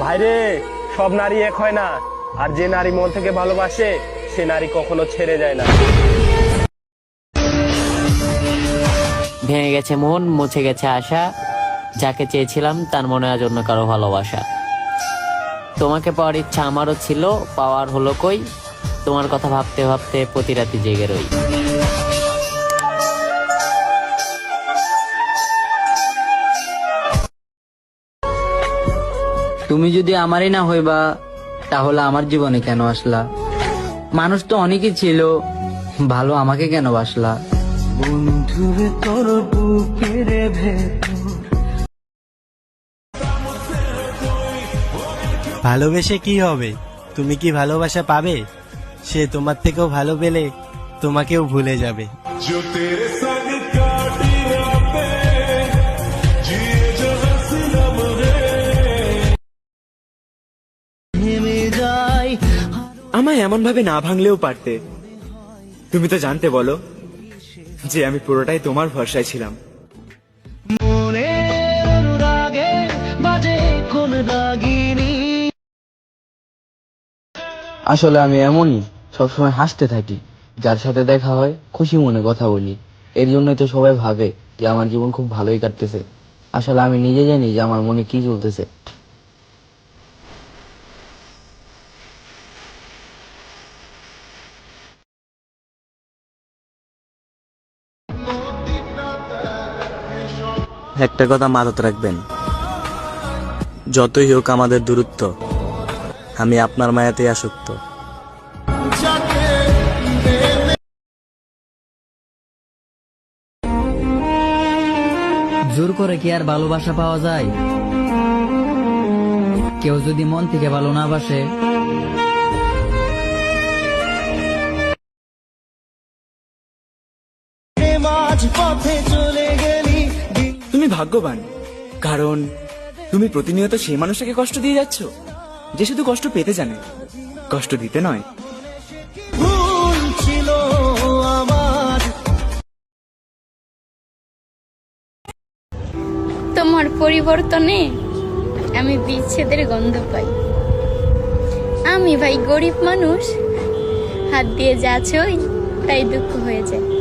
ভাইরে, সব নারী এক হয় না, আর যে নারী মন থেকে ভালোবাসে সে নারী কখনো ছেড়ে যায় না। ভেঙে গেছে মন, মুছে গেছে আশা, যাকে চেয়েছিলাম তার মনে আজ অন্য কারো ভালোবাসা। তোমাকে পাওয়ার ইচ্ছা আমারও ছিল, পাওয়ার হলো কই, তোমার কথা ভাবতে ভাবতে প্রতি রাতে জেগে রই। তুমি যদি আমারই না হইবা তাহলে আমার জীবনে কেন আসলা? মানুষ তো অনেকই ছিল, ভালো আমাকে কেন বাসলা? বন্ধুরে তোর বুকের ভেতর ভালোবেসে কি হবে? তুমি কি ভালোবাসা পাবে? সে তোমার থেকেও ভালো পেলে তোমাকেও ভুলে যাবে। আমায় এমন ভাবে না ভাঙলেও পারতে। তুমি তো জানতে বলো যে আমি পুরোটাই তোমার ভরসায় ছিলাম। আসলে আমি এমনই, সবসময় হাসতে থাকি, যার সাথে দেখা হয় খুশি মনে কথা বলি। এর জন্যই তো সবাই ভাবে যে আমার জীবন খুব ভালোই কাটতেছে। আসলে আমি নিজে জানি যে আমার মনে কি চলতেছে। একটা কথা মাথাতে রাখবেন, যতই হোক আমাদের দূরত্ব, আমি আপনার মায়াতেই আসক্ত। জোর করে কি আর ভালোবাসা পাওয়া যায়? কেউ যদি মন থেকে ভালো না বাসে, তুমি ভাগ্যবান, কারণ তুমি প্রতিনিয়ত সেই মানুষটাকে কষ্ট দিয়ে যাচ্ছ যে শুধু কষ্ট পেতে জানে, কষ্ট দিতে নয়। তোমার পরিবর্তনে আমি বিচ্ছেদের গন্ধ পাই। আমি ভাই গরিব মানুষ, হাত দিয়ে যাচ্ছই তাই দুঃখ হয়ে যায়।